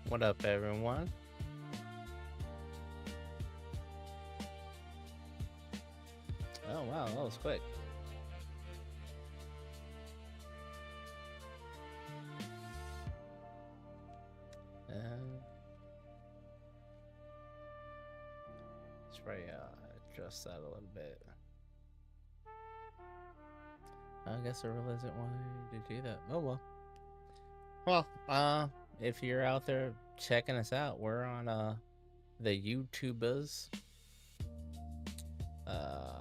What up, everyone? Oh, wow, that was quick. Uh, let's probably adjust that a little bit. I guess I really didn't want to do that. Oh, well. Well, if you're out there checking us out, we're on the YouTubers, uh,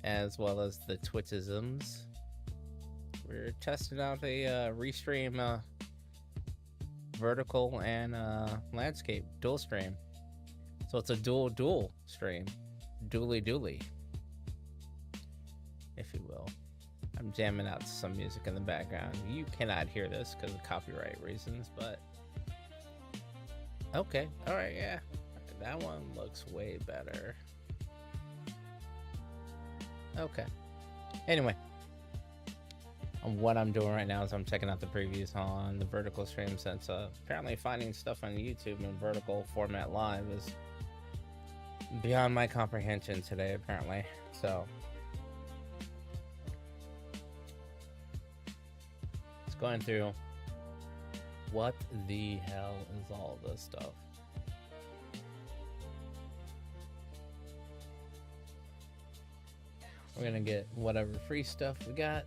as well as the Twitchisms. We're testing out a restream vertical and landscape dual stream. So it's a dual stream, dually, if you will. I'm jamming out some music in the background. You cannot hear this because of copyright reasons, but okay, all right, yeah, that one looks way better. Okay. Anyway, what I'm doing right now is I'm checking out the previews on the vertical stream, since apparently finding stuff on YouTube in vertical format live is beyond my comprehension today, apparently. So it's going through what the hell is all this stuff. We're gonna get whatever free stuff we got.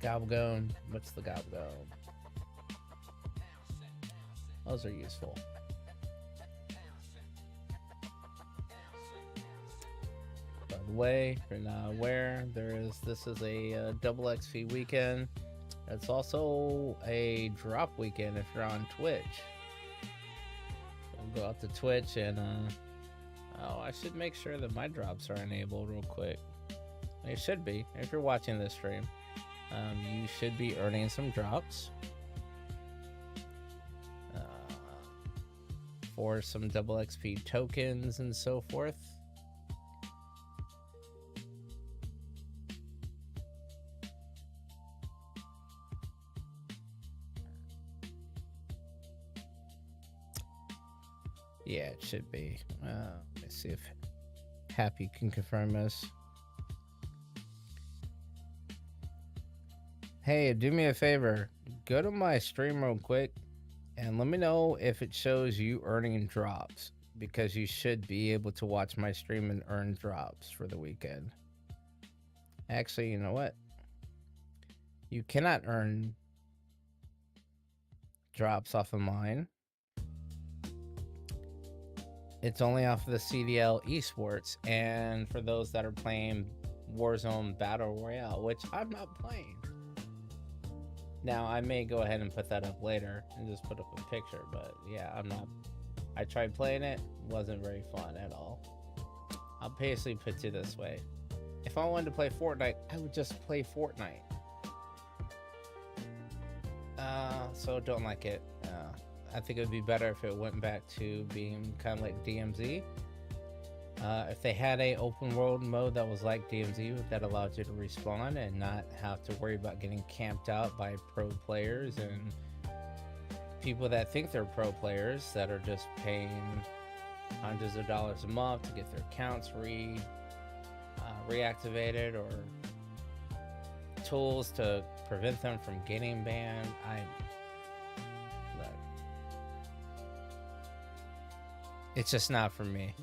Gobblegone. What's the gobblegone? Those are useful. By the way, if you're not aware, this is a double XP weekend. It's also a drop weekend if you're on Twitch. So go out to Twitch and oh, I should make sure that my drops are enabled real quick. They should be. If you're watching this stream, you should be earning some drops for some double XP tokens and so forth. Yeah, it should be. Let me see if Happy can confirm this. Hey, do me a favor. Go to my stream real quick and let me know if it shows you earning drops, because you should be able to watch my stream and earn drops for the weekend. Actually, you know what? You cannot earn drops off of mine. It's only off of the CDL Esports, and for those that are playing Warzone Battle Royale, which I'm not playing. Now, I may go ahead and put that up later and just put up a picture, but yeah, I'm not. I tried playing it, wasn't very fun at all. I'll basically put it this way. If I wanted to play Fortnite, I would just play Fortnite. So don't like it. I think it would be better if it went back to being kind of like DMZ. If they had a open world mode that was like DMZ, that allowed you to respawn and not have to worry about getting camped out by pro players and people that think they're pro players that are just paying hundreds of dollars a month to get their accounts reactivated, or tools to prevent them from getting banned. It's just not for me.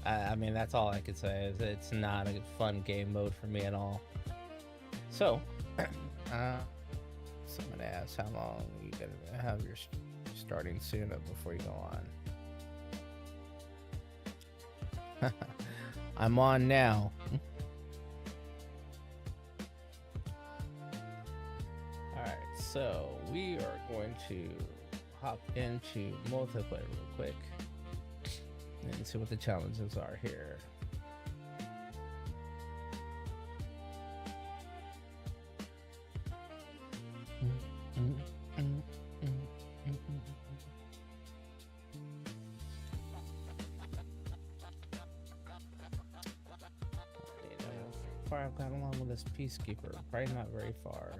I mean, that's all I could say, is it's not a fun game mode for me at all. So, someone asked how long you gonna have your starting soon up before you go on. I'm on now. Alright, so we are going to hop into multiplayer real quick and see what the challenges are here. Far I've got along with this peacekeeper, probably not very far.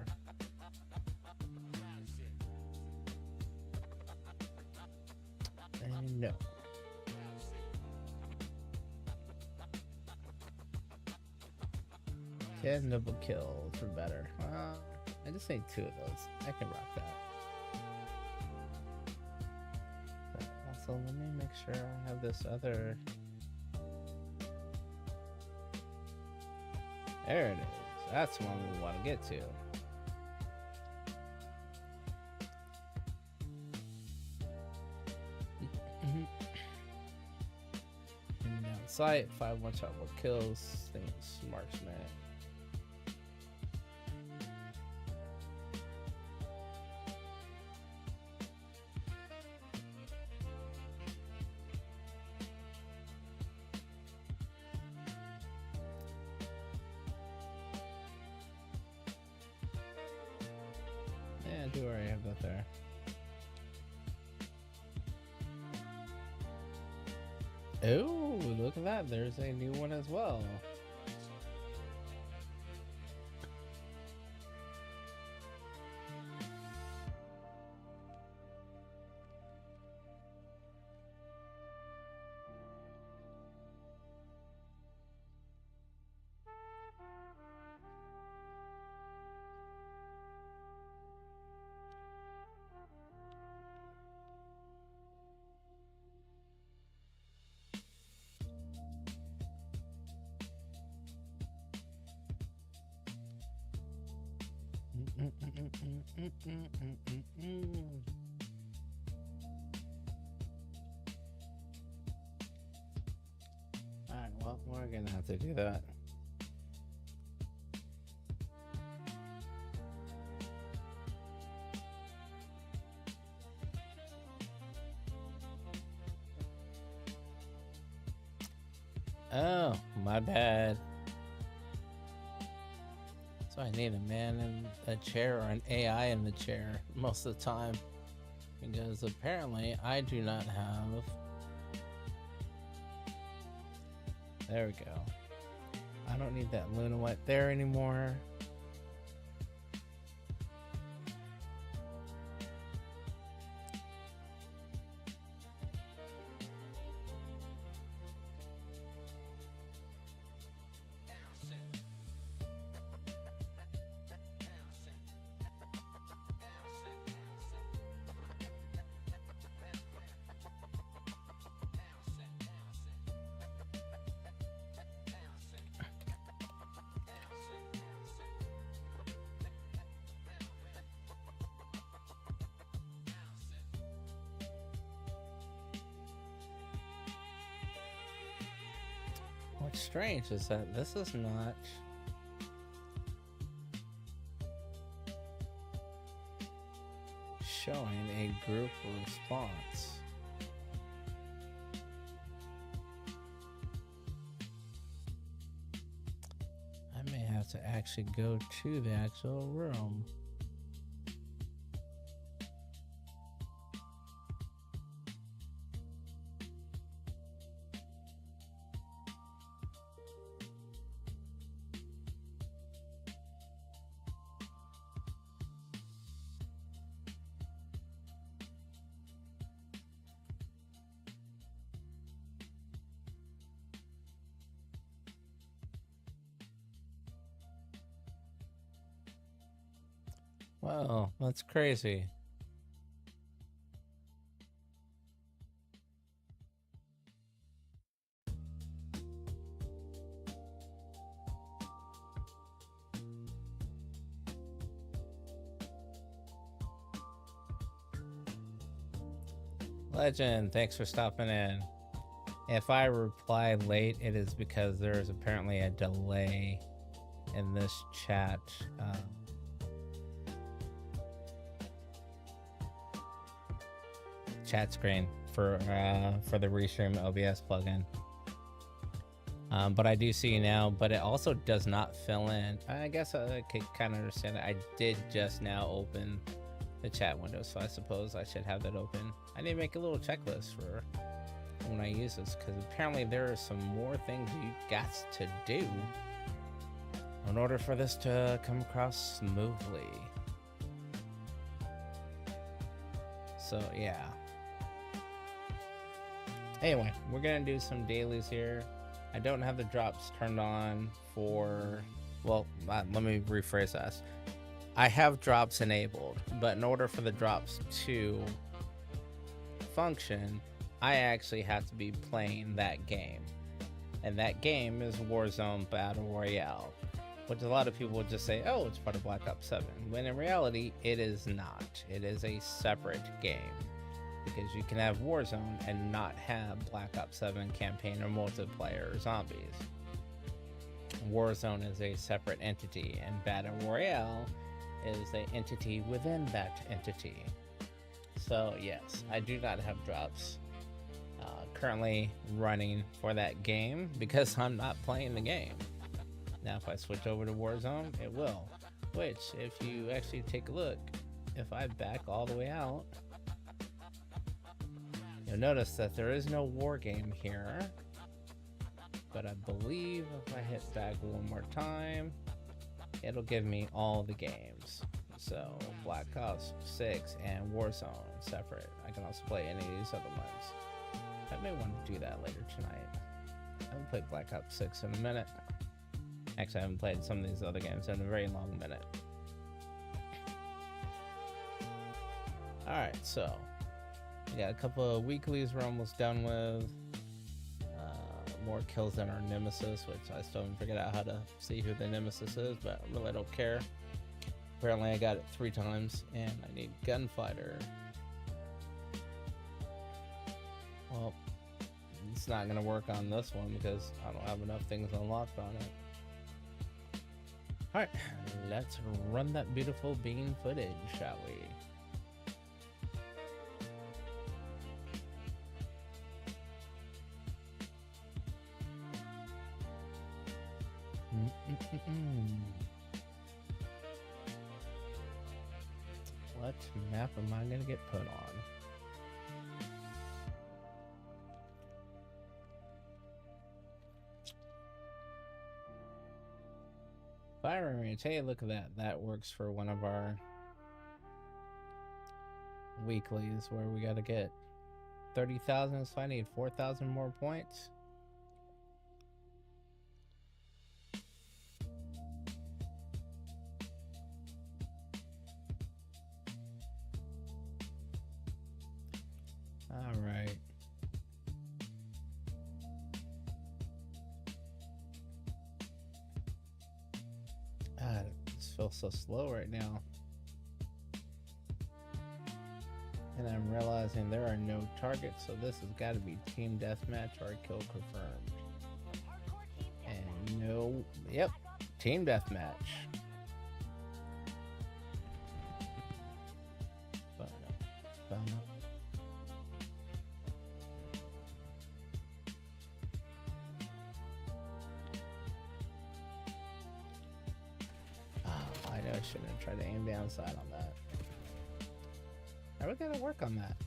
10 double kills or better. I just need 2 of those. I can rock that. But also, let me make sure I have this other. There it is. That's one we want to get to. Sight, 5 one-shot more kills. Things marksman. Yeah, I do already have that there. Oh, look at that. There's a new one as well. Alright, well, we're gonna have to do that. Oh, my bad. So I need a man in a chair or an AI in the chair most of the time, because apparently I do not have. There we go. I don't need that Luna White there anymore. What's strange is that this is not showing a group response. I may have to actually go to the actual room. Wow, that's crazy. Legend, thanks for stopping in. If I reply late, it is because there is apparently a delay in this chat. Chat screen for the Restream OBS plugin. But I do see you now, but it also does not fill in. I guess I could kind of understand it. I did just now open the chat window, so I suppose I should have that open. I need to make a little checklist for when I use this, because apparently there are some more things you got to do in order for this to come across smoothly. So yeah. Anyway, we're gonna do some dailies here. I don't have the drops turned on for Well, let me rephrase that. I have drops enabled, but in order for the drops to function, I actually have to be playing that game. And that game is Warzone Battle Royale, which a lot of people would just say, oh, it's part of Black Ops 7, when in reality, it is not. It is a separate game, because you can have Warzone and not have Black Ops 7 campaign or multiplayer or zombies. Warzone is a separate entity, and Battle Royale is an entity within that entity. So yes, I do not have drops currently running for that game because I'm not playing the game. Now if I switch over to Warzone, it will. Which, if you actually take a look, if I back all the way out, you'll notice that there is no war game here. But I believe if I hit back one more time, it'll give me all the games. So Black Ops 6 and Warzone separate. I can also play any of these other ones. I may want to do that later tonight. I haven't played Black Ops 6 in a minute. Actually, I haven't played some of these other games in a very long minute. Alright, so we got a couple of weeklies we're almost done with. More kills than our nemesis, which I still haven't figured out how to see who the nemesis is, but I really don't care. Apparently I got it 3 times, and I need gunfighter. Well, it's not going to work on this one because I don't have enough things unlocked on it. Alright, let's run that beautiful bean footage, shall we? What map am I going to get put on? Firing range. Hey, look at that. That works for one of our weeklies where we got to get 30,000, so I need 4,000 more points. All right. God, this feels so slow right now. And I'm realizing there are no targets, so this has got to be team deathmatch or kill confirmed. And no, yep, team deathmatch. I know I shouldn't have tried to aim down sight on that. Are we gonna work on that?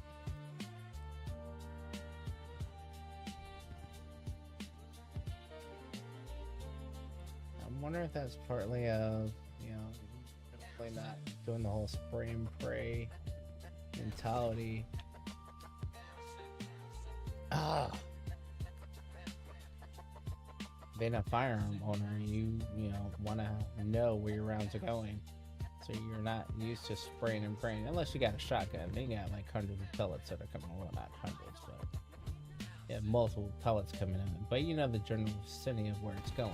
I'm wondering if that's partly of, you know, probably not doing the whole spray and pray mentality. Being a firearm owner, you know, want to know where your rounds are going, so you're not used to spraying and praying unless you got a shotgun. Then you got like hundreds of pellets that are coming. Well, not hundreds, but you have multiple pellets coming in. But you know the general vicinity of where it's going.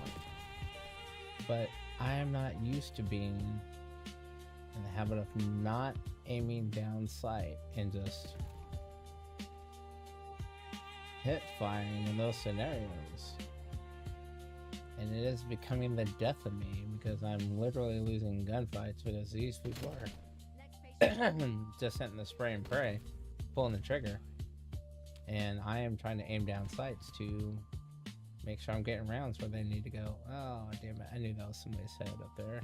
But I am not used to being in the habit of not aiming down sight and just hip firing in those scenarios. And it is becoming the death of me because I'm literally losing gunfights because these people are just hitting the spray and pray, pulling the trigger. And I am trying to aim down sights to make sure I'm getting rounds where they need to go. Oh, damn it. I knew that was somebody's head up there.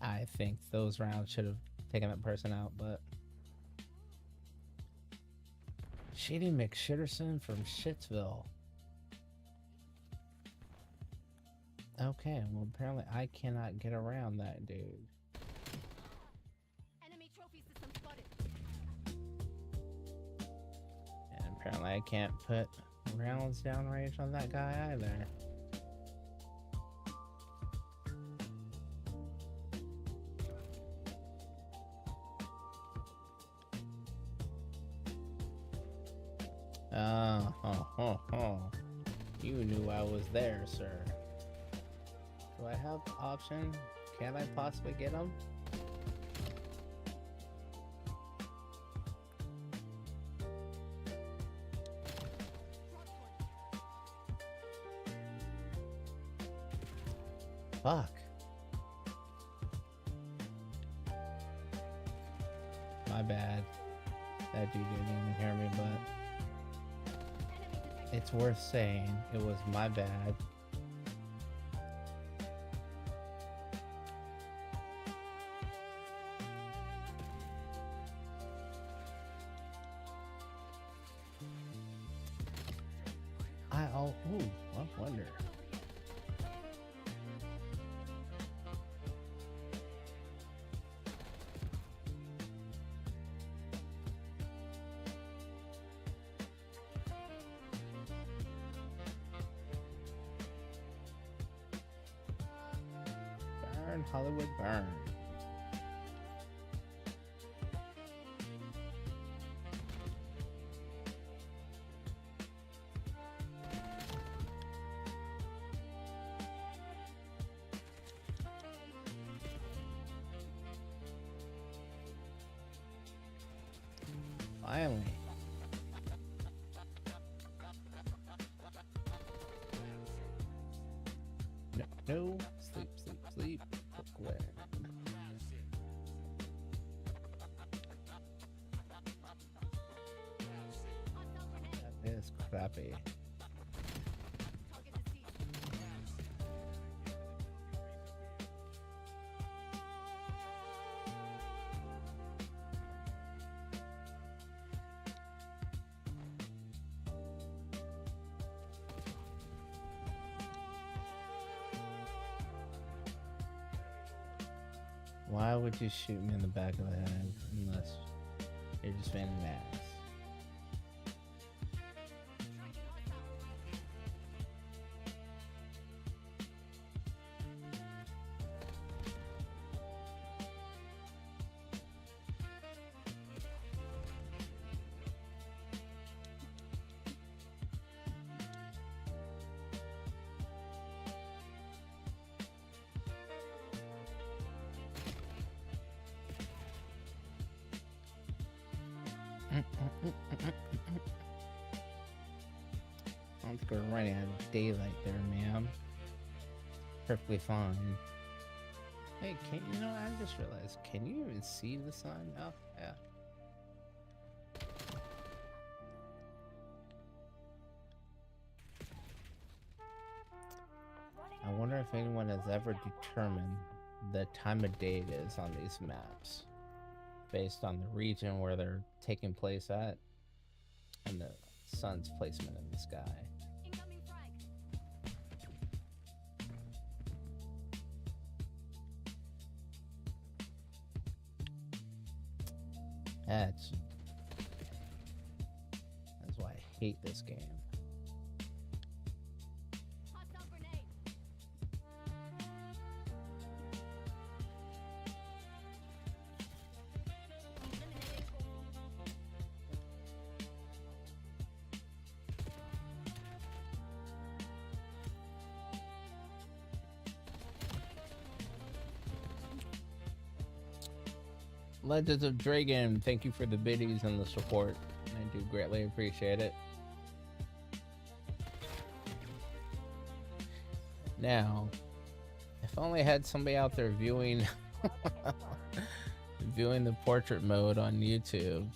I think those rounds should have taking that person out, but Shady McShitterson from Shitsville. Okay, well apparently I cannot get around that dude. Enemy trophy system spotted. Apparently I can't put rounds downrange on that guy either. You knew I was there, sir. Do I have option? Can I possibly get him? Fuck. My bad. That dude didn't even hear me, but it's worth saying it was my bad. I wonder. Burn, Hollywood, burn. Finally. No. Sleep. Quick. That is crappy. Why would you shoot me in the back of the head unless you're just fanning ass? I don't think we're running out of daylight there, ma'am. Perfectly fine. Hey, you know, I just realized, can you even see the sun? Oh, yeah. I wonder if anyone has ever determined the time of day it is on these maps, based on the region where they're taking place at and the sun's placement in the sky. That's why I hate this game. Legends of Dragon, thank you for the biddies and the support. I do greatly appreciate it. Now, if only I had somebody out there viewing viewing the portrait mode on YouTube.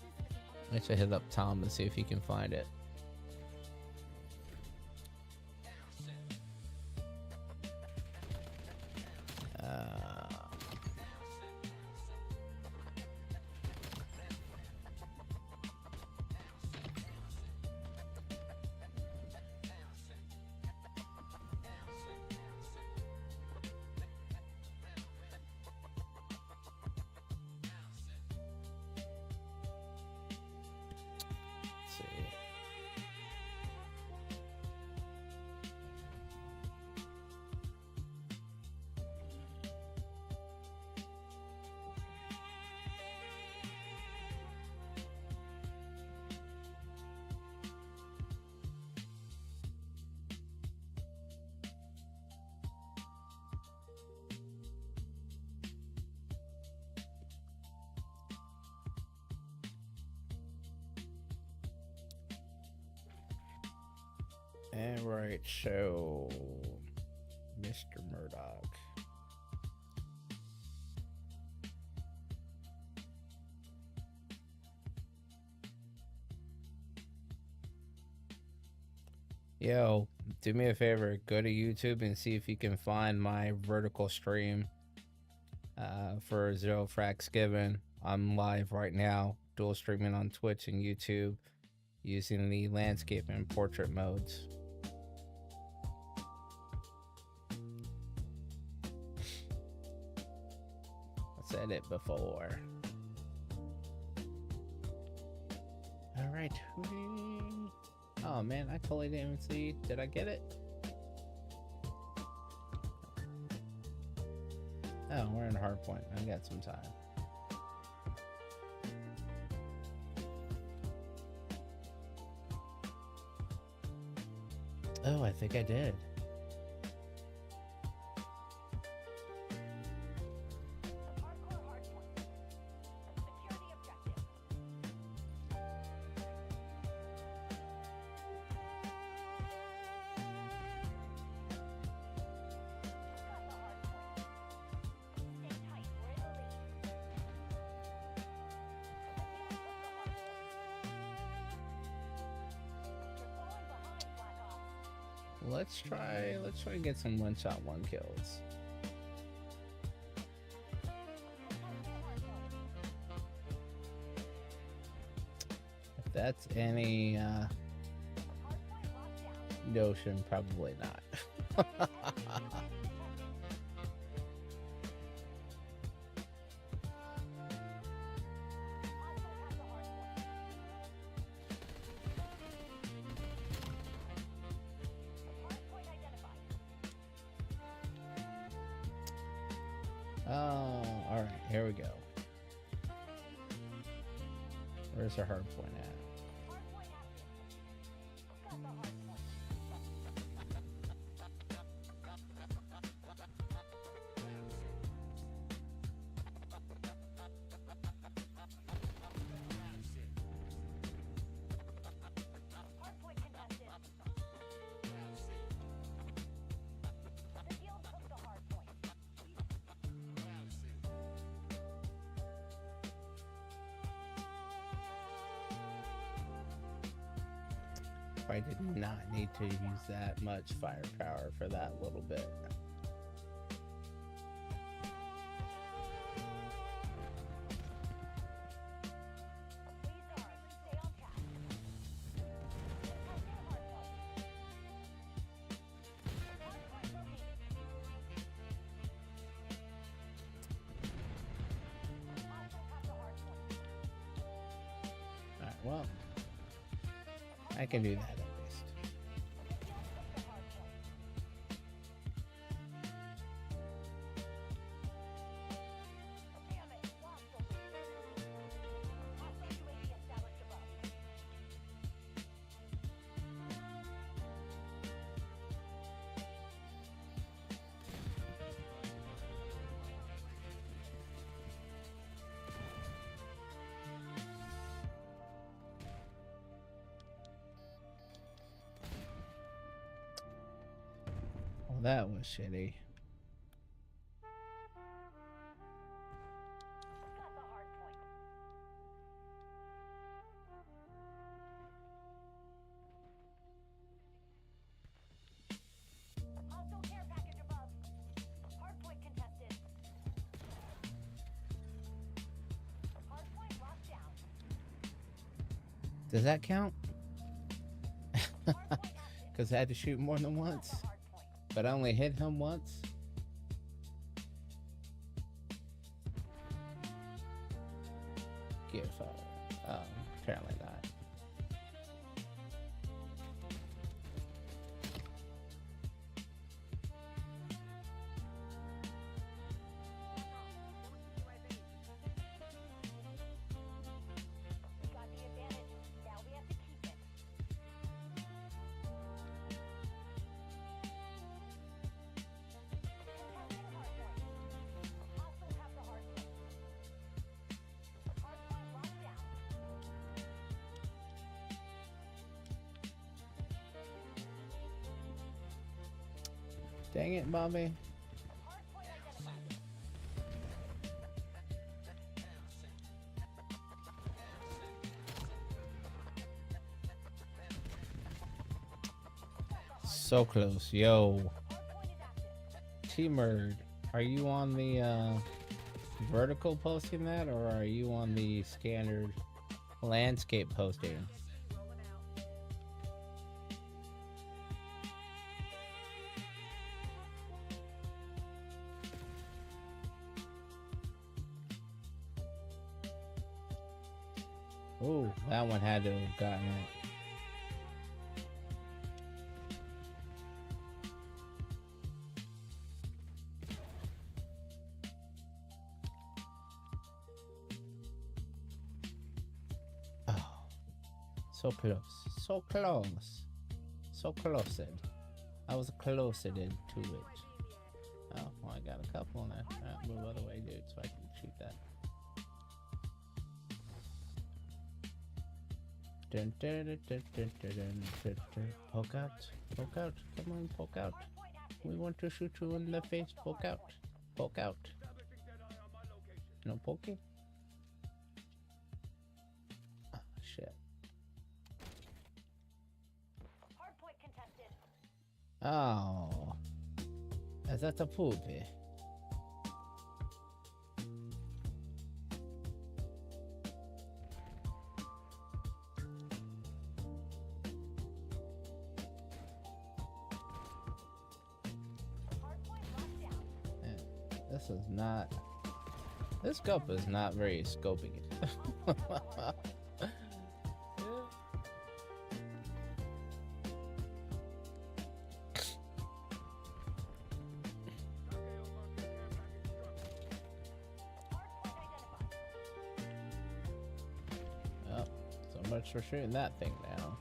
I should hit up Tom and see if he can find it. Alright, so Mr. Murdoch. Yo, do me a favor, go to YouTube and see if you can find my vertical stream for ZeroFraksGiven. I'm live right now, dual streaming on Twitch and YouTube using the landscape and portrait modes. I said it before. All right. Oh man, I totally didn't even see. Did I get it? Oh, we're in hard point. I got some time. Oh, I think I did. Let's try and get some one-shot one kills. If that's any notion, probably not. Oh, all right, here we go. Where's our hard point at? I did not need to use that much firepower for that little bit. Alright, well, I can do that at least. Well, that was shitty. Does that count? Because I had to shoot more than once, but I only hit him once. Give apparently not. Dang it, Bobby. So close. Yo. T-Merd, are you on the vertical posting that, or are you on the standard landscape posting? Oh, that one had to have gotten it. Oh, so close. So close. So close. I was closer to it. Oh, well, I got a couple on that. Move out of the way, dude, so I can shoot that. Dun, dun, dun, dun, dun, dun, dun, dun, dun. Poke out. Poke out. Come on, poke out. We want to shoot you in the face. Poke out. Poke out. No poking? Oh, shit. Oh. Is that a poopy? This is not. This scope is not very scoping it. Oh, so much for shooting that thing down.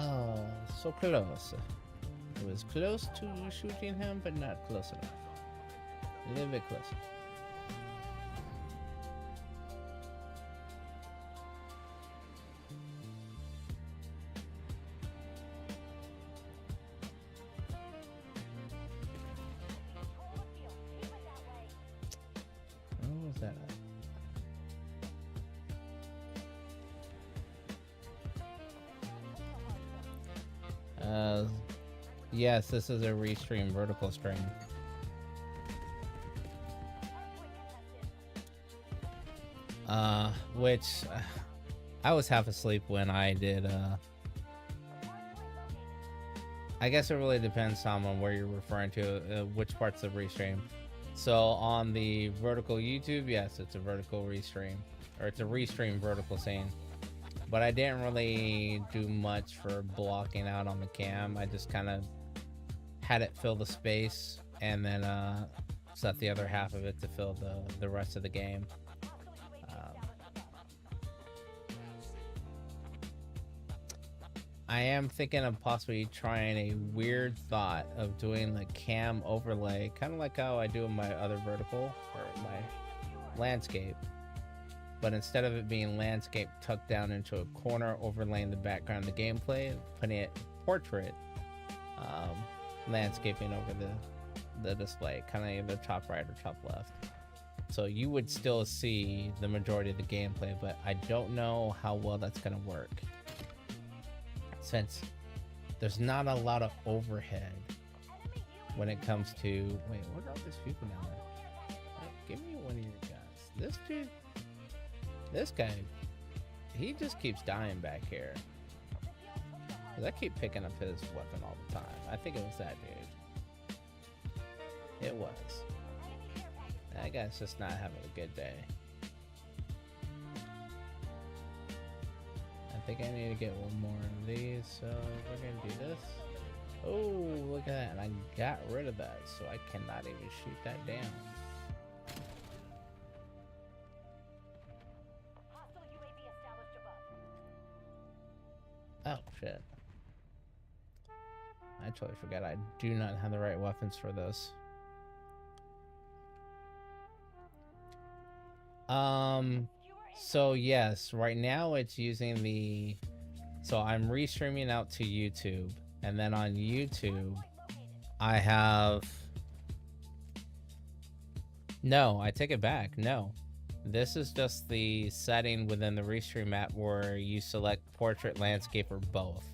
Oh, so close. It was close to shooting him, but not close enough. A little bit closer. Where was that at? Yes, this is a restream vertical stream. Which I was half asleep when I did. I guess it really depends, Tom, on where you're referring to, which parts of restream. So on the vertical YouTube, yes, it's a vertical restream, or it's a restream vertical scene. But I didn't really do much for blocking out on the cam. I just kind of had it fill the space, and then set the other half of it to fill the rest of the game. I am thinking of possibly trying a weird thought of doing the cam overlay, kind of like how I do in my other vertical, or my landscape. But instead of it being landscape tucked down into a corner, overlaying the background of the gameplay, putting it portrait, landscaping over the display, kind of either top right or top left. So you would still see the majority of the gameplay, but I don't know how well that's going to work, since there's not a lot of overhead when it comes to... Wait, what are all these people down there? Right, give me one of your guns. This dude... This guy, he just keeps dying back here. Cause I keep picking up his weapon all the time. I think it was that dude. It was. That guy's just not having a good day. I think I need to get one more of these, so we're gonna do this. Oh, look at that. And I got rid of that, so I cannot even shoot that down. Oh, shit. I totally forgot I do not have the right weapons for this. So yes, right now it's using the, so I'm restreaming out to YouTube, and then on YouTube I have, no, I take it back. No. This is just the setting within the restream app where you select portrait, landscape, or both.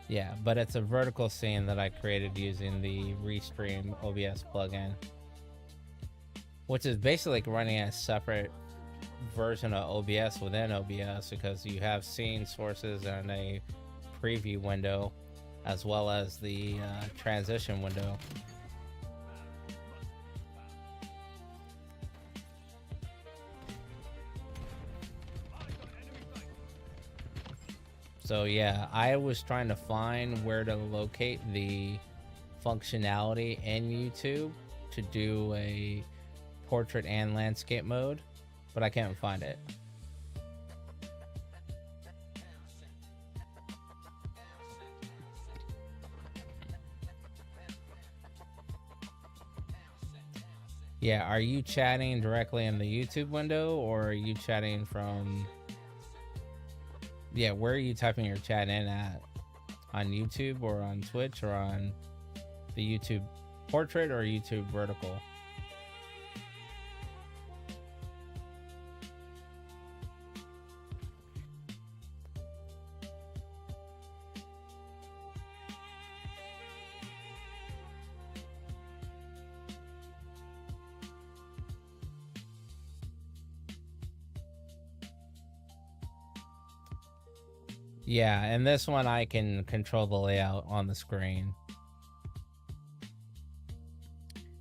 Yeah, but it's a vertical scene that I created using the Restream OBS plugin, which is basically like running a separate version of OBS within OBS, because you have scene sources and a preview window, as well as the transition window. So yeah, I was trying to find where to locate the functionality in YouTube to do a portrait and landscape mode, but I can't find it. Yeah, are you chatting directly in the YouTube window, or are you chatting from, yeah, where are you typing your chat in at? On YouTube or on Twitch or on the YouTube portrait or YouTube vertical? Yeah, and this one I can control the layout on the screen.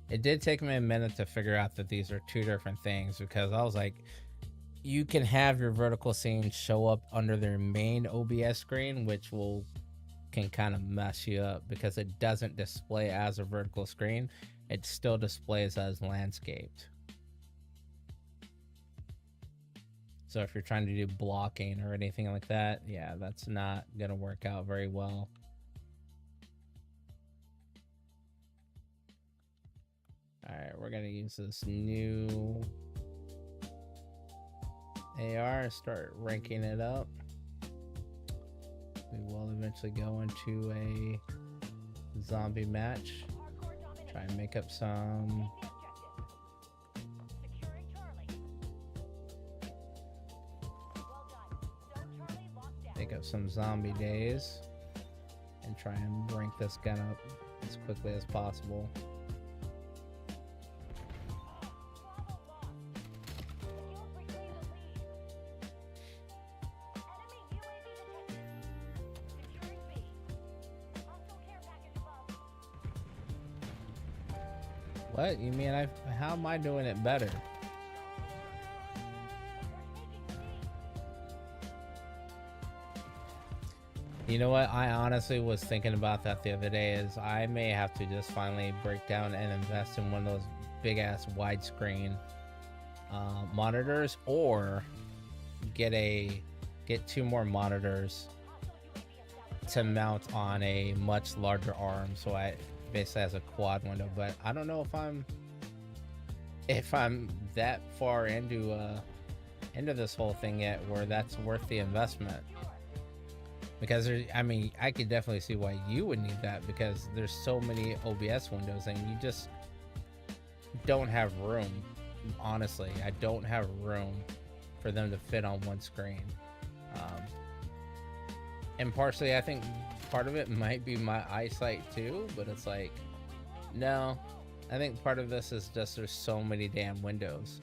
It did take me a minute to figure out that these are two different things, because I was like, you can have your vertical scene show up under their main OBS screen, which can kind of mess you up because it doesn't display as a vertical screen. It still displays as landscaped. So if you're trying to do blocking or anything like that, yeah, that's not gonna work out very well. All right, we're gonna use this new AR, start ranking it up. We will eventually go into a zombie match. Try and make up some zombie days and try and rank this gun up as quickly as possible. What? You mean how am I doing it better? You know what? I honestly was thinking about that the other day, is I may have to just finally break down and invest in one of those big ass widescreen monitors, or get two more monitors to mount on a much larger arm, so I basically has a quad window. But I don't know if I'm that far into this whole thing yet where that's worth the investment. Because I mean, I could definitely see why you would need that, because there's so many OBS windows and you just don't have room. Honestly, I don't have room for them to fit on one screen. And partially, I think part of it might be my eyesight too, but it's like, no, I think part of this is just there's so many damn windows.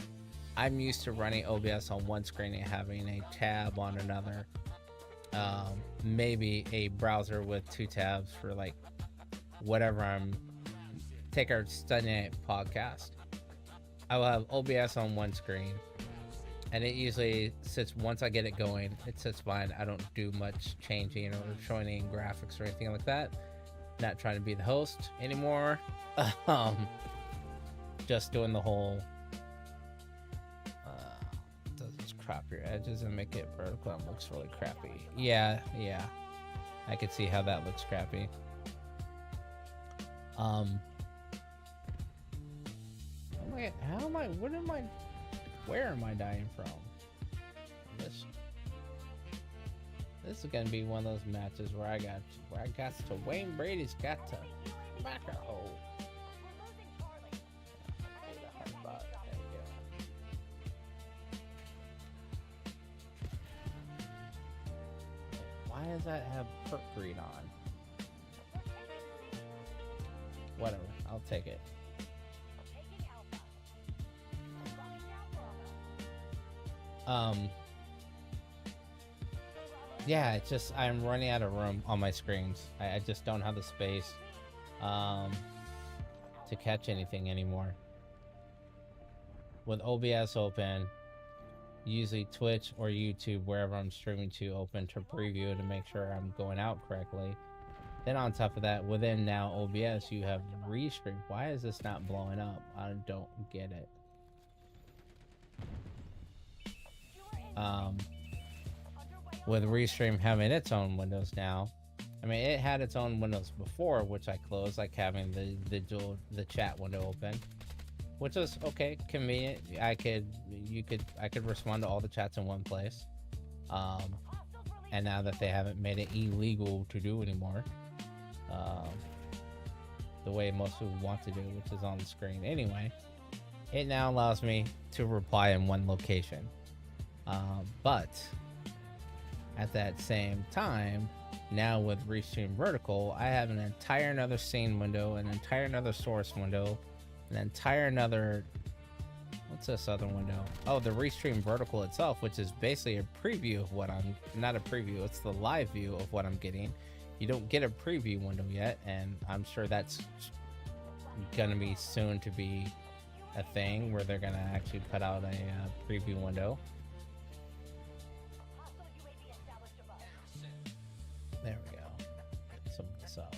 I'm used to running OBS on one screen and having a tab on another. Maybe a browser with two tabs for like whatever take our Sunday night podcast. I will have OBS on one screen, and it usually sits, once I get it going, it sits fine. I don't do much changing or showing any graphics or anything like that. Not trying to be the host anymore. Just doing the whole crop your edges and make it vertical. It looks really crappy. Yeah, I could see how that looks crappy. How am I? Where am I dying from? This is gonna be one of those matches where I got to Wayne Brady's got to back a hole. Why does that have perk read on? Whatever, I'll take it. Yeah, it's just I'm running out of room on my screens. I just don't have the space to catch anything anymore. With OBS open, usually Twitch or YouTube, wherever I'm streaming to, open to preview to make sure I'm going out correctly. Then on top of that, within now OBS, you have restream. Why is this not blowing up? I don't get it. With Restream having its own windows now, I mean, it had its own windows before, which I closed, like having the chat window open, which was okay, convenient. I could respond to all the chats in one place. And now that they haven't made it illegal to do anymore, the way most people want to do, which is on the screen anyway, it now allows me to reply in one location. But at that same time, now with Restream Vertical, I have an entire another scene window, an entire another source window, an entire another, what's this other window? Oh, the Restream Vertical itself, which is basically a preview of what I'm, not a preview, it's the live view of what I'm getting. You don't get a preview window yet, and I'm sure that's gonna be soon to be a thing where they're gonna actually put out a preview window. There we go. Get some of this out.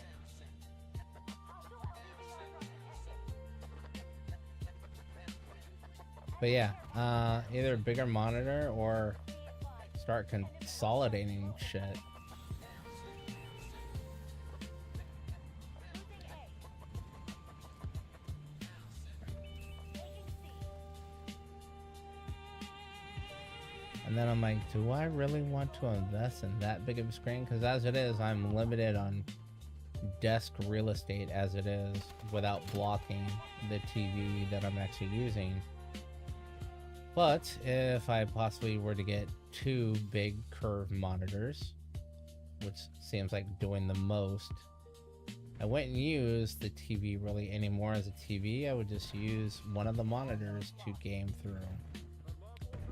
But yeah, either a bigger monitor or start consolidating shit. And then I'm like, do I really want to invest in that big of a screen? Because as it is, I'm limited on desk real estate as it is without blocking the TV that I'm actually using. But if I possibly were to get two big curved monitors, which seems like doing the most, I wouldn't use the TV really anymore as a TV. I would just use one of the monitors to game through.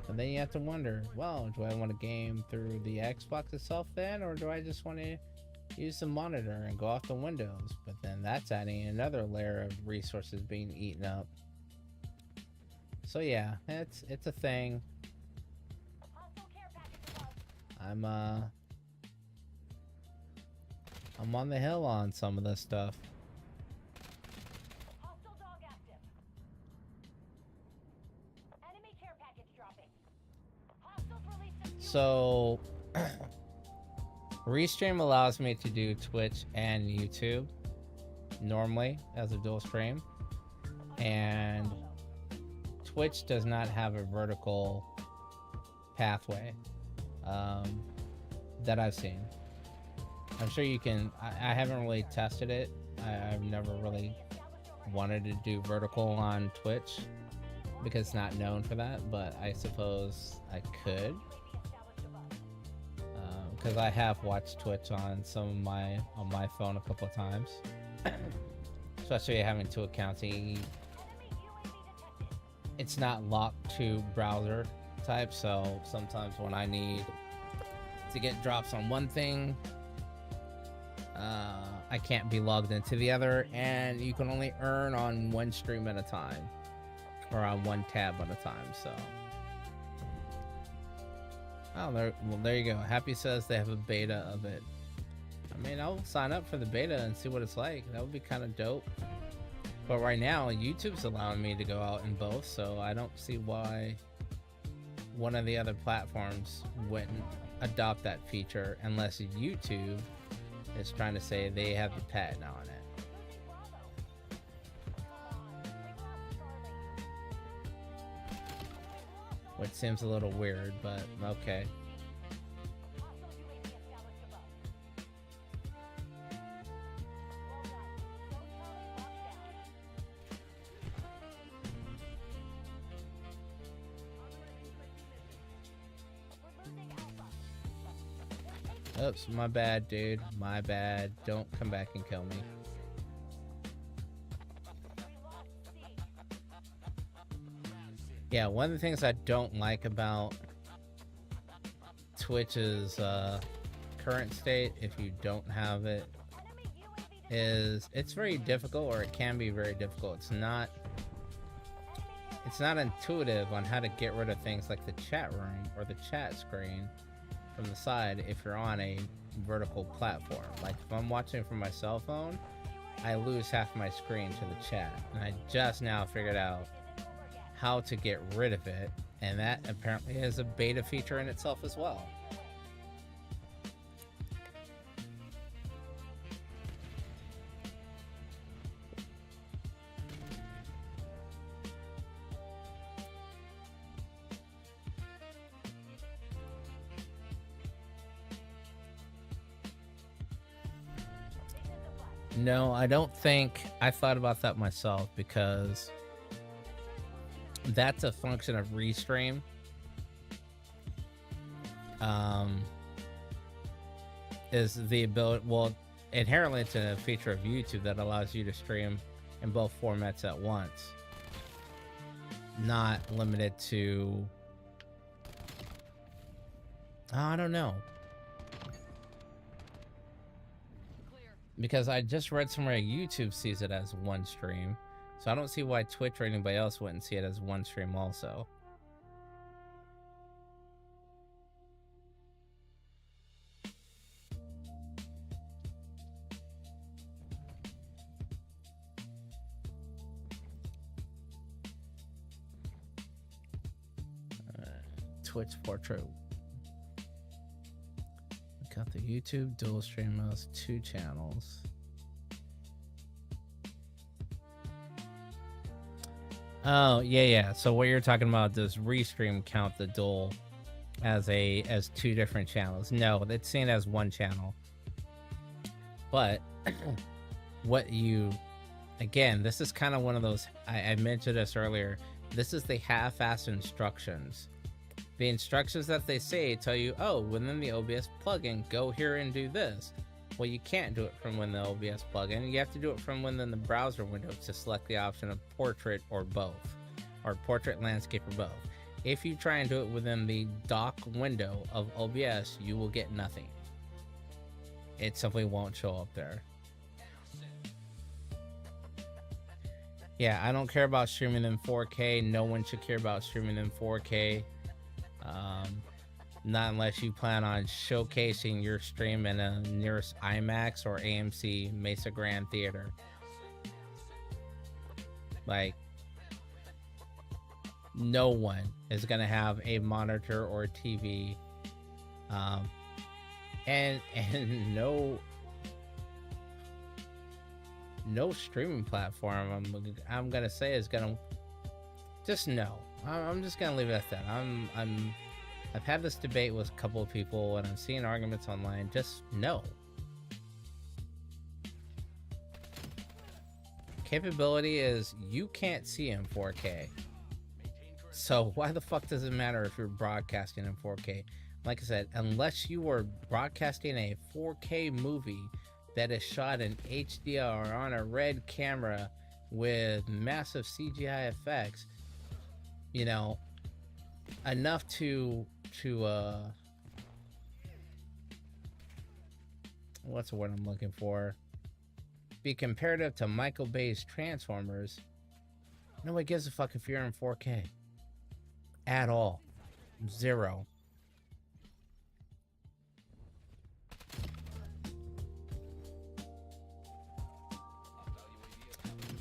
And then you have to wonder, well, do I want to game through the Xbox itself then, or do I just want to use the monitor and go off the windows? But then that's adding another layer of resources being eaten up. So yeah, it's a thing. I'm on the hill on some of this stuff. So Restream allows me to do Twitch and YouTube normally as a dual stream, and Twitch does not have a vertical pathway that I've seen. I'm sure you can. I haven't really tested it. I've never really wanted to do vertical on Twitch because it's not known for that, but I suppose I could. Because I have watched Twitch on on my phone a couple of times, especially having two accounts. It's not locked to browser type, so sometimes when I need to get drops on one thing, I can't be logged into the other, and you can only earn on one stream at a time, or on one tab at a time. So. Oh, there you go. Happy says they have a beta of it. I mean, I'll sign up for the beta and see what it's like. That would be kind of dope. But right now, YouTube's allowing me to go out in both, so I don't see why one of the other platforms wouldn't adopt that feature unless YouTube is trying to say they have the patent on it. which seems a little weird, but okay. Oops, my bad, dude. My bad. Don't come back and kill me. Yeah, one of the things I don't like about Twitch's current state, if you don't have it, is it's very difficult, or it can be very difficult. It's not intuitive on how to get rid of things like the chat room or the chat screen from the side if you're on a vertical platform. Like if I'm watching from my cell phone, I lose half my screen to the chat, and I just now figured out how to get rid of it, and that apparently is a beta feature in itself as well. No, I don't think I thought about that myself, because that's a function of Restream. Is the ability, well, inherently it's a feature of YouTube that allows you to stream in both formats at once, not limited to, I don't know, because I just read somewhere YouTube sees it as one stream. So I don't see why Twitch or anybody else wouldn't see it as one stream also. Twitch portrait. We got the YouTube dual stream mouse, 2 channels. Oh, yeah. So what you're talking about, does Restream count the dual as 2 different channels? No, it's seen as 1 channel. But again, this is kind of one of those, I mentioned this earlier, this is the half-assed instructions. The instructions that they say tell you, oh, within the OBS plugin, go here and do this. Well, you can't do it from within the OBS plugin. You have to do it from within the browser window to select the option of portrait or both, or portrait, landscape, or both. If you try and do it within the dock window of OBS, you will get nothing. It simply won't show up there. Yeah, I don't care about streaming in 4K. No one should care about streaming in 4K. Not unless you plan on showcasing your stream in a nearest IMAX or AMC Mesa Grand Theater. Like, no one is gonna have a monitor or a TV, and no streaming platform I'm gonna say is gonna, just no. I'm just gonna leave it at that. I've had this debate with a couple of people, and I'm seeing arguments online. Just no. Capability is, you can't see in 4K. So why the fuck does it matter if you're broadcasting in 4K? Like I said, unless you are broadcasting a 4K movie that is shot in HDR or on a red camera with massive CGI effects, you know, enough to what's the word I'm looking for? Be comparative to Michael Bay's Transformers. Nobody gives a fuck if you're in 4K. At all. Zero.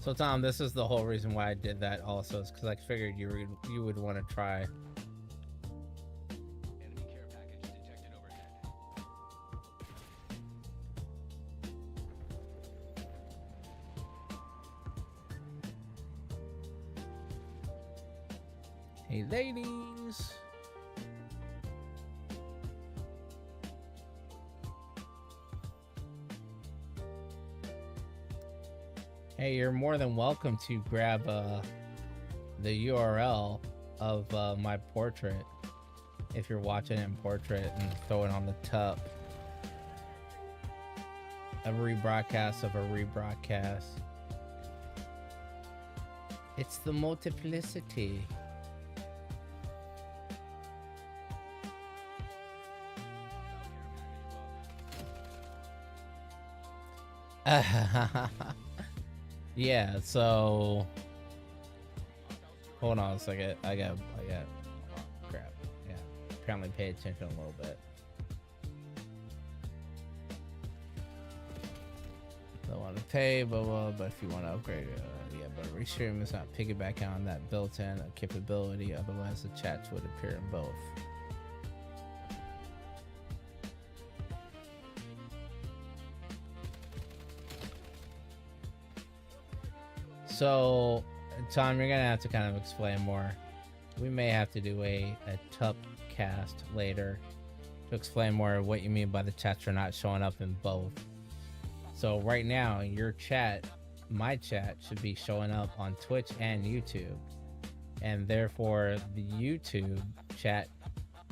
So Tom, this is the whole reason why I did that also, is because I figured you would want to try. Hey, ladies. Hey, you're more than welcome to grab the URL of my portrait if you're watching it in portrait and throw it on the top. A rebroadcast of a rebroadcast. It's the multiplicity. Yeah, so hold on a second. I got crap. Yeah, apparently pay attention a little bit. Don't want to pay, but if you want to upgrade, yeah, but restream is not piggybacking on that built-in capability. Otherwise, the chats would appear in both. So, Tom, you're gonna have to kind of explain more. We may have to do a tupcast later to explain more what you mean by the chats are not showing up in both. So right now, your chat, my chat, should be showing up on Twitch and YouTube. And therefore, the YouTube chat,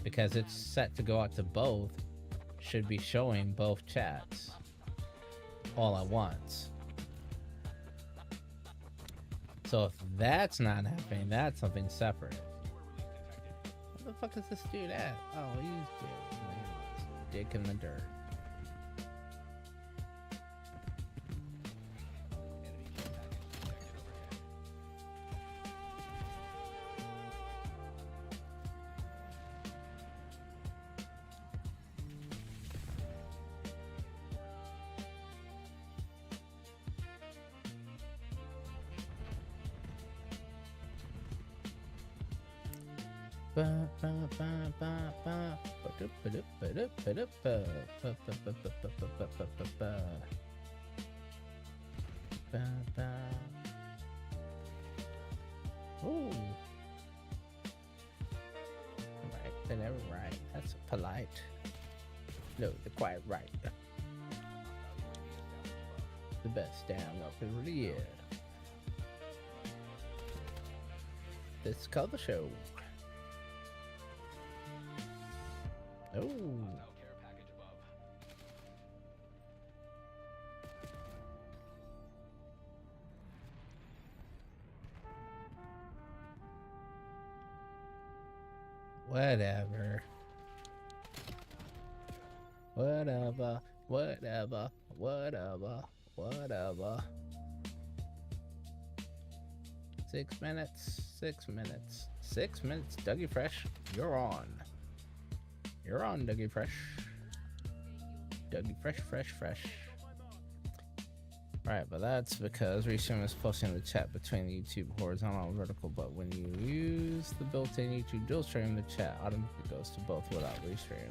because it's set to go out to both, should be showing both chats all at once. So if that's not happening, that's something separate. What the fuck is this dude at? Oh, he's dick in the dirt. Ooh. Right, they're never right. That's polite. No, they're quite right. The best damn up in the year. This is called the show. Oh. Whatever. Whatever. Whatever. Whatever. Whatever. 6 minutes. 6 minutes. 6 minutes. Dougie Fresh, you're on. You're on, Dougie Fresh. Dougie Fresh, fresh, fresh. Right, but that's because Restream is posting the chat between the YouTube horizontal and vertical, but when you use the built-in YouTube dual stream, the chat automatically goes to both without Restream.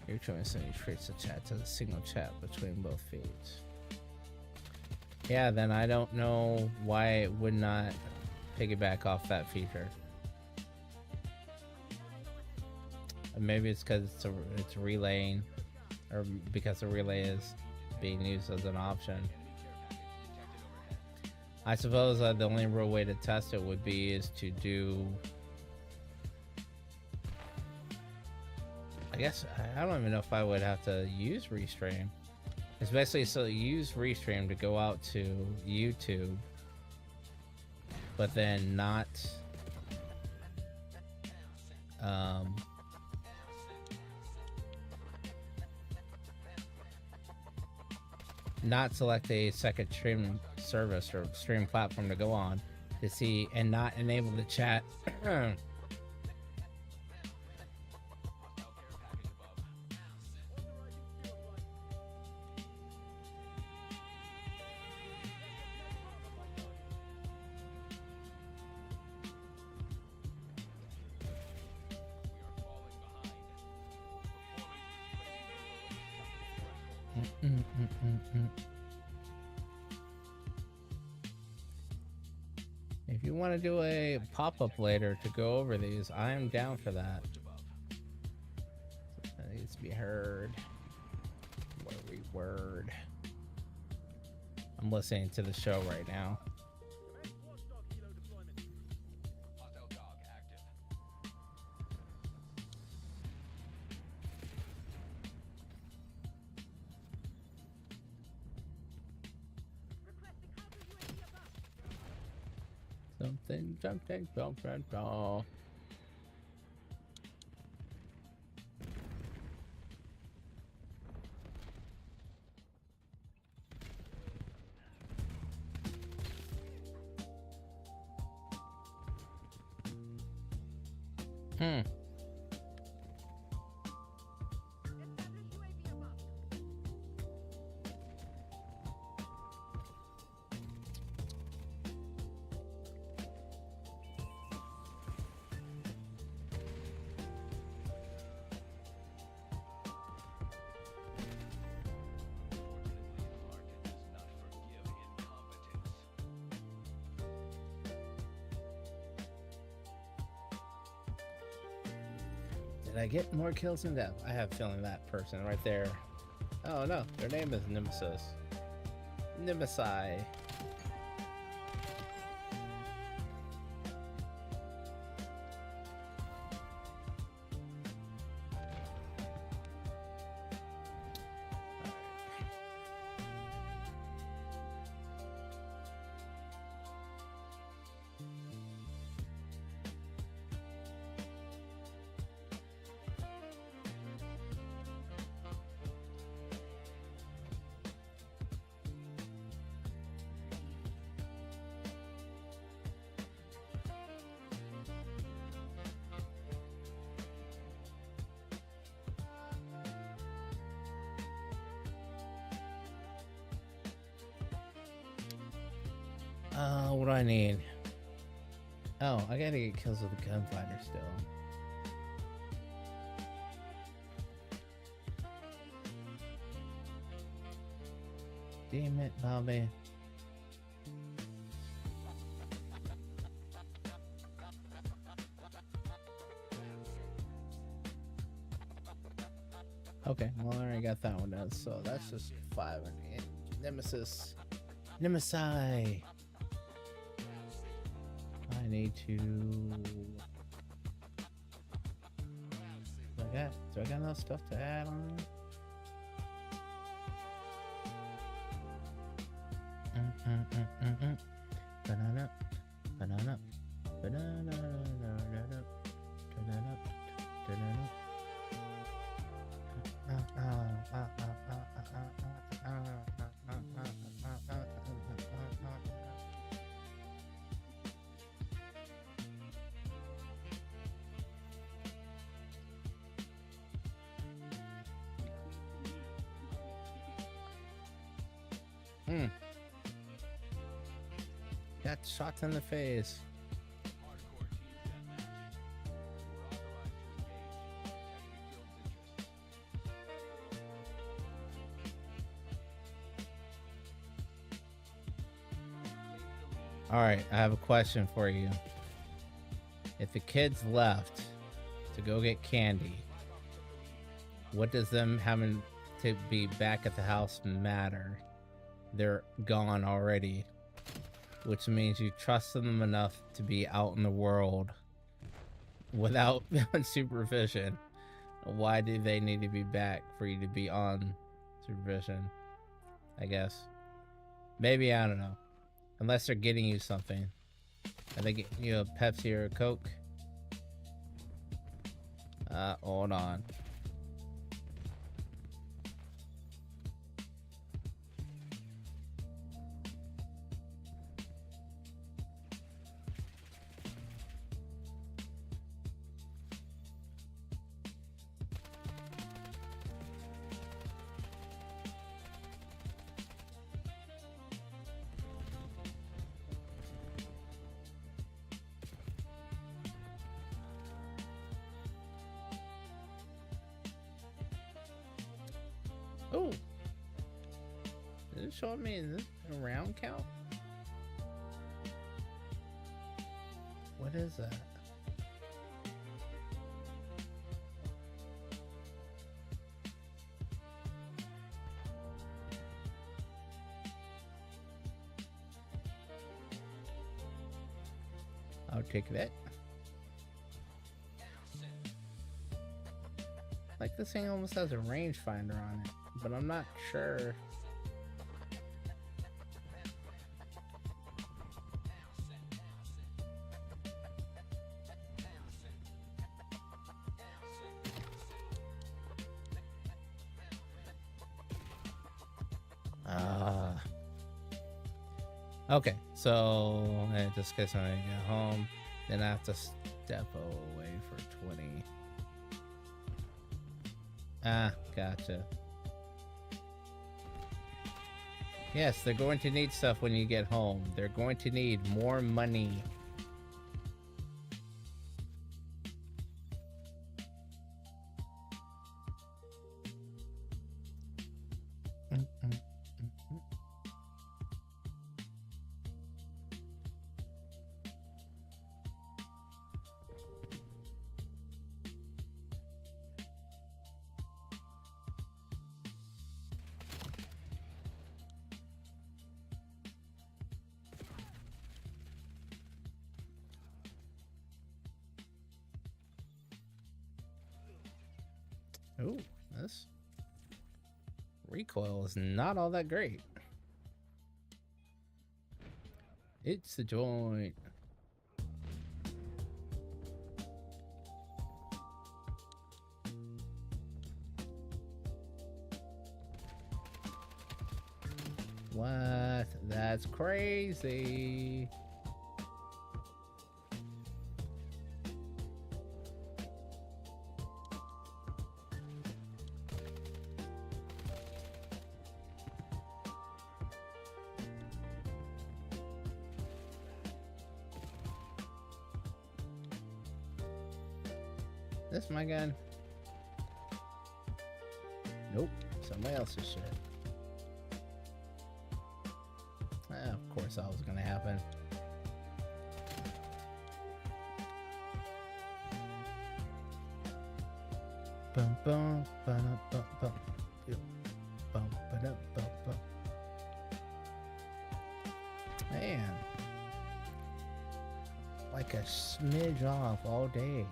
YouTube instantly treats the chat as a single chat between both feeds. Yeah, then I don't know why it would not piggyback off that feature. Maybe it's because it's relaying, or because the relay is being used as an option. I suppose the only real way to test it would be is to do. I guess I don't even know if I would have to use Restream. It's basically so use Restream to go out to YouTube, but then not. Not select a second stream service or stream platform to go on to see, and not enable the chat. If you you want to do a pop-up later to go over these, I am down for that. That needs to be heard. Word. I'm listening to the show right now. Something. Did I get more kills than death? I have a feeling that person right there. Oh no, their name is Nemesis. Nemesi. What do I need? Oh, I gotta get kills with the gunfighter still. Damn it, Bobby. Okay, well, I already got that one done, so that's just 5. Nemesis. Nemesi. I need to... Do I got enough stuff to add on? Banana. Banana. Banana. Banana. Banana. Got shot in the face. All right, I have a question for you. If the kids left to go get candy, what does them having to be back at the house matter? They're gone already, which means you trusted them enough to be out in the world without supervision. Why do they need to be back for you to be on supervision? I guess. Maybe, I don't know. Unless they're getting you something. Are they getting you a Pepsi or a Coke? Hold on. Oh, is it showing me in this round count? What is that? I'll take that. Like, this thing almost has a rangefinder on it, but I'm not sure. Okay, so just in case I get home, then I have to step away for 20. Ah, gotcha. Yes, they're going to need stuff when you get home. They're going to need more money. Oh, this recoil is not all that great. It's the joint. What? That's crazy. This my gun? Nope, somebody else's shit. Of course that was gonna happen. Bum bum bum bum bum bum bum bum bum. Man, like a smidge off all day.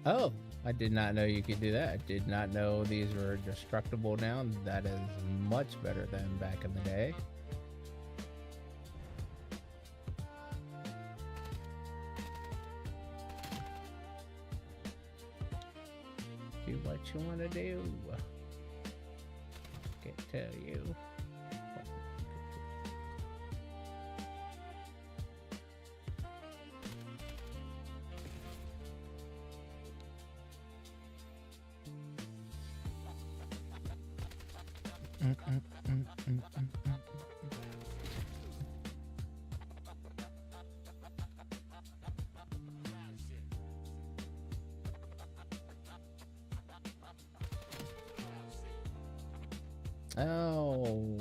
Oh, I did not know you could do that. I did not know these were destructible now. That is much better than back in the day. Do what you want to do. Can't tell you. Oh.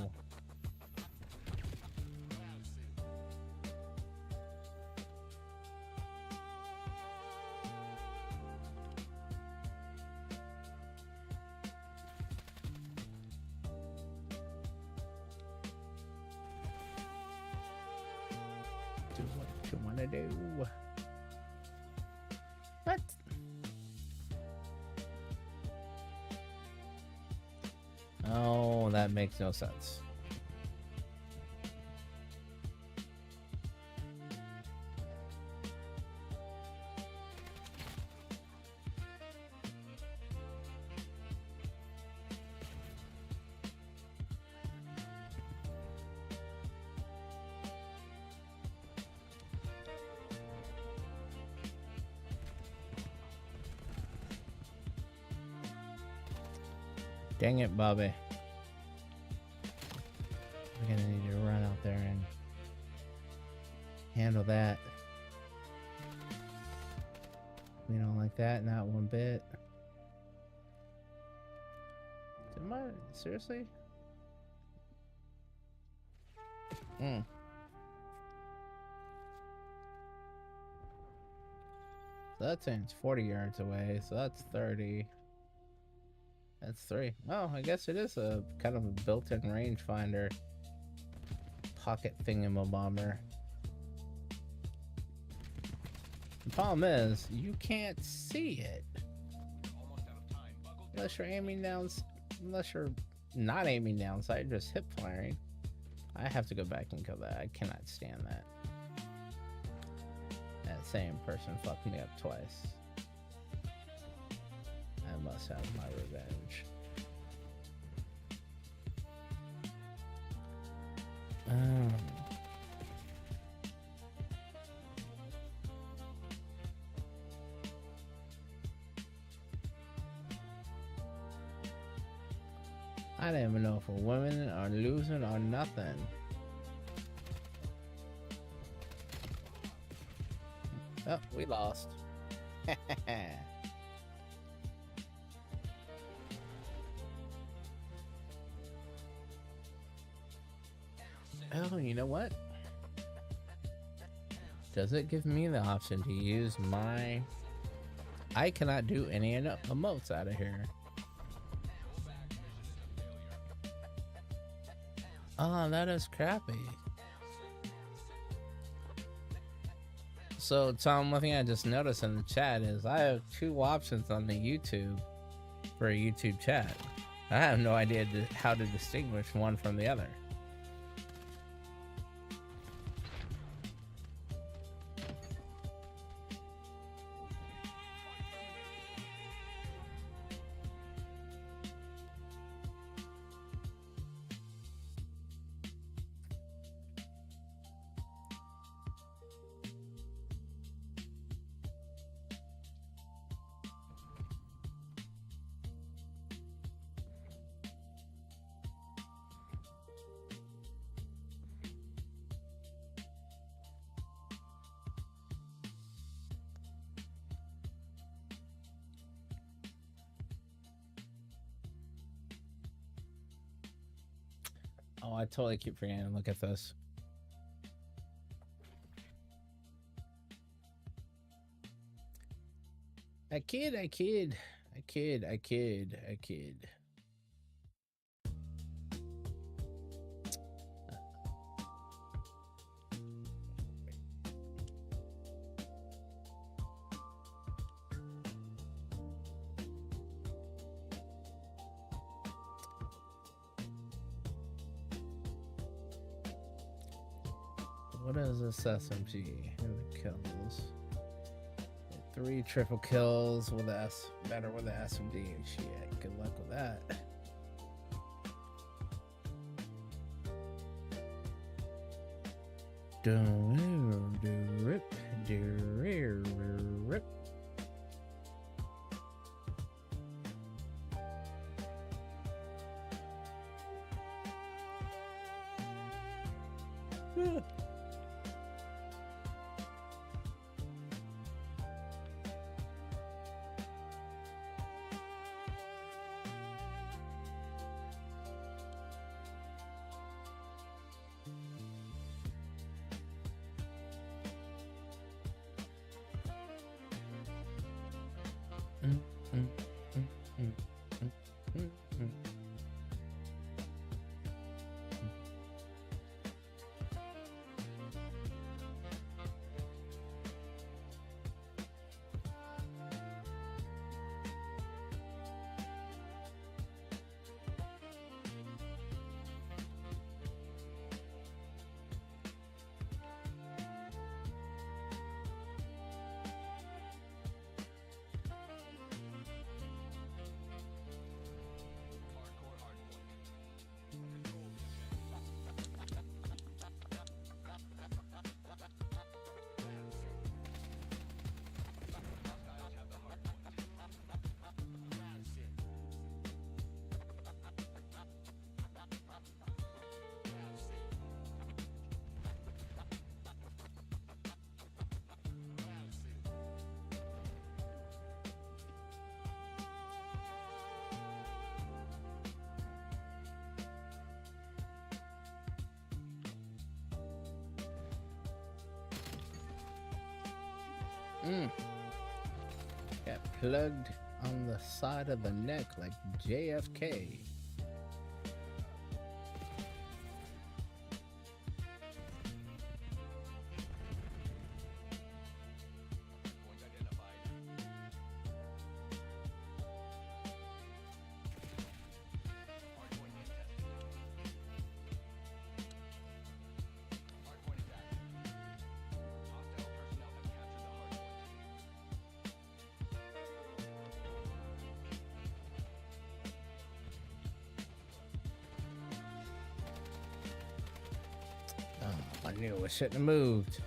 Do what you want to do. What? Oh, that makes no sense. Dang it, Bobby. We're gonna need to run out there and handle that. We don't like that, not one bit. Am I? Seriously? Hmm. So that thing's 40 yards away, so that's 30. That's 3. Oh, I guess it is a kind of a built-in rangefinder pocket thingamabobber. The problem is, you can't see it. Unless you're aiming down, unless you're not aiming down sight, just hip firing. I have to go back and kill that. I cannot stand that. That same person fucked me up twice. I must have my revenge. I don't even know if we're winning or losing or nothing. Oh, we lost. Oh, you know what? Does it give me the option to use my... I cannot do any emotes out of here. Oh, that is crappy. So, Tom, one thing I just noticed in the chat is I have 2 options on the YouTube for a YouTube chat. I have no idea how to distinguish one from the other. Oh, I totally keep forgetting. Look at this. I kid. What is this SMG? Kills. 3 triple kills with S. Better with the SMG. Shit. Good luck with that. Rip. Mm. Got plugged on the side of the neck like JFK. Oh, I knew I shouldn't have moved.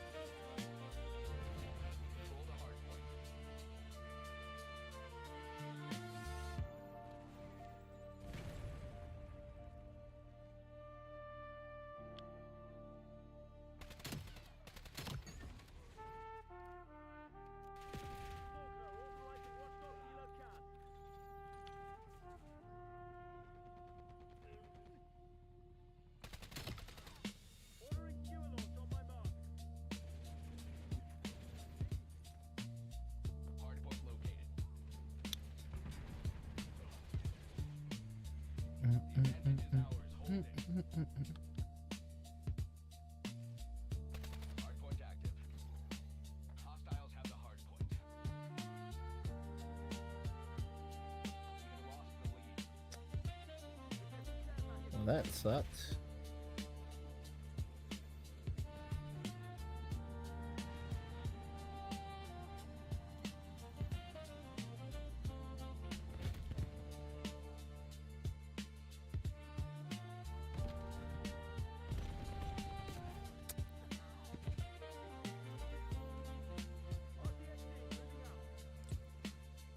Well, that sucks.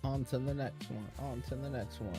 On to the next one. On to the next one.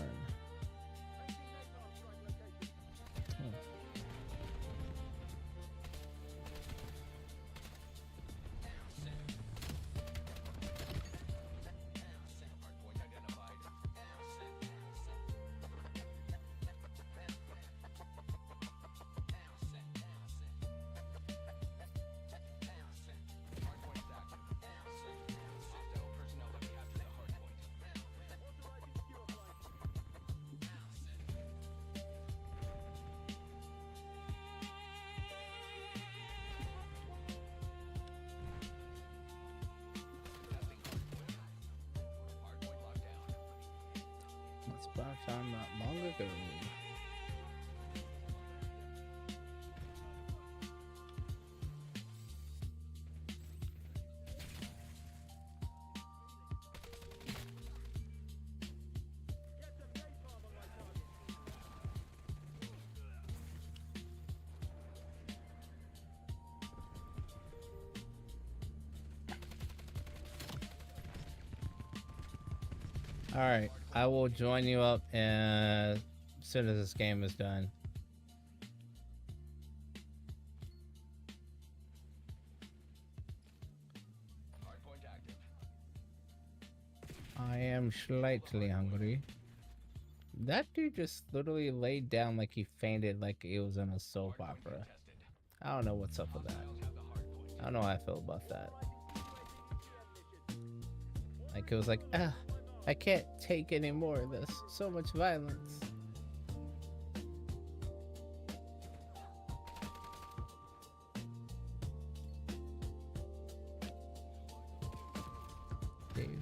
That's about time not long ago. All right, I will join you up as soon as this game is done. I am slightly hungry. That dude just literally laid down like he fainted, like it was in a soap opera. I don't know what's up with that. I don't know how I feel about that. Like it was like, I can't take any more of this. So much violence.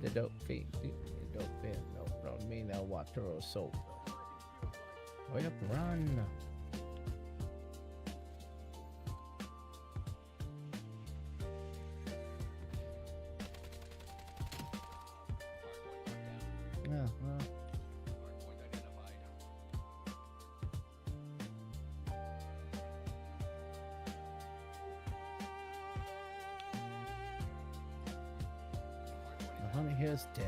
The dope feet. The dope feet. No, don't mean that water or soap. Hurry up, run. Yeah, well. The honey here's dead.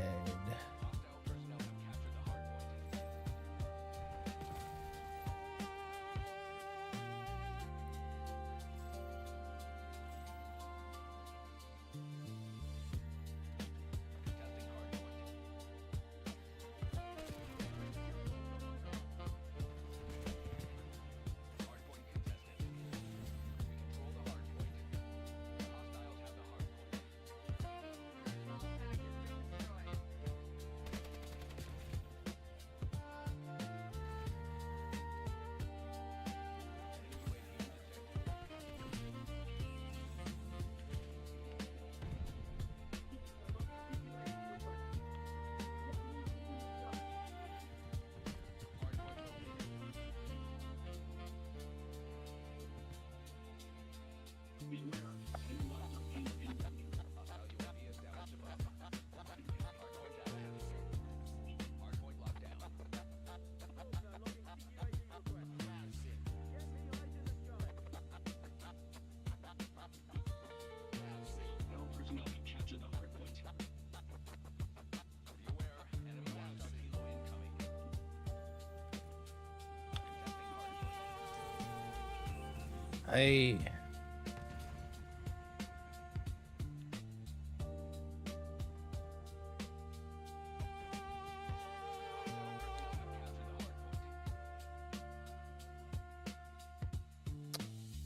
I.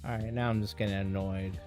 Alright, now I'm just getting annoyed.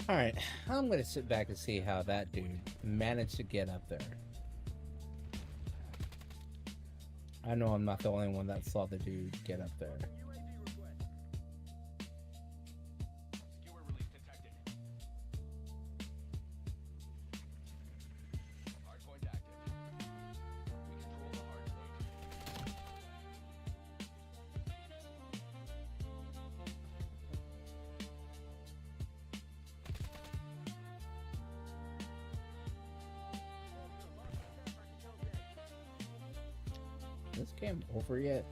Alright, I'm gonna sit back and see how that dude managed to get up there. I know I'm not the only one that saw the dude get up there. This game over yet?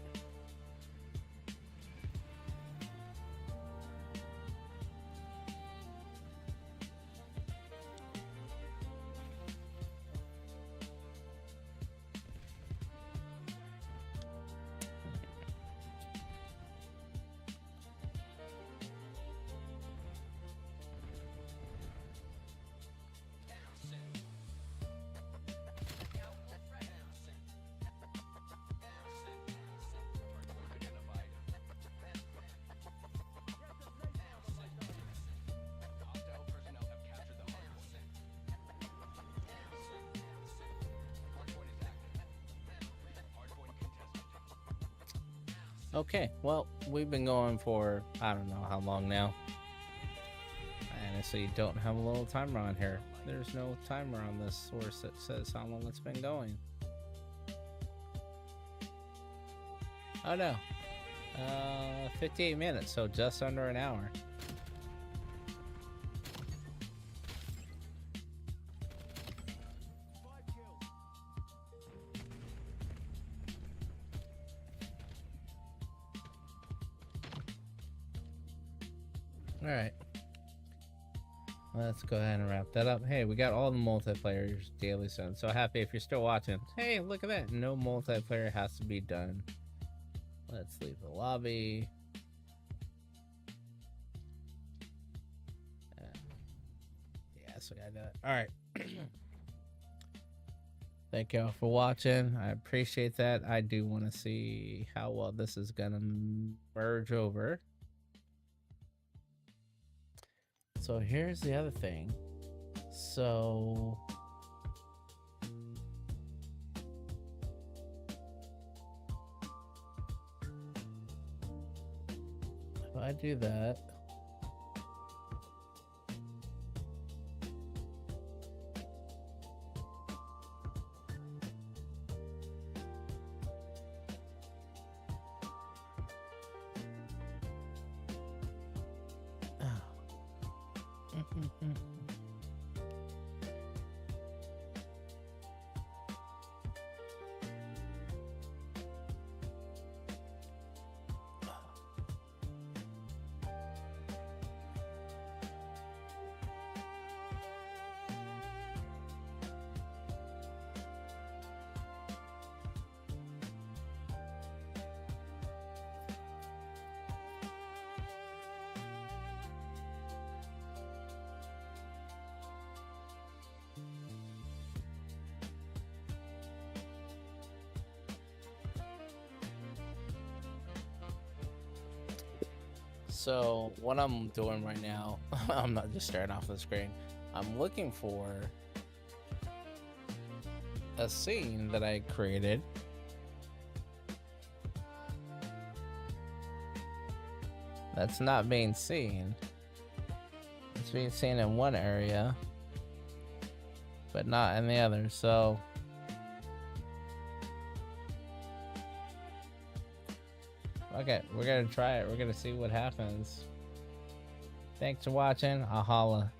Okay, well, we've been going for I don't know how long now. And so you don't have a little timer on here. There's no timer on this source that says how long it's been going. Oh no. 58 minutes, so just under an hour. Alright. Let's go ahead and wrap that up. Hey, we got all the multiplayer daily done. So happy if you're still watching. Hey, look at that. No multiplayer has to be done. Let's leave the lobby. Yeah, so I got that. Alright. Thank y'all for watching. I appreciate that. I do want to see how well this is going to merge over. So here's the other thing. So if I do that, So what I'm doing right now, I'm not just staring off the screen. I'm looking for a scene that I created. That's not being seen. It's being seen in one area, but not in the other. So okay, we're gonna try it. We're gonna see what happens. Thanks for watching. I'll holla.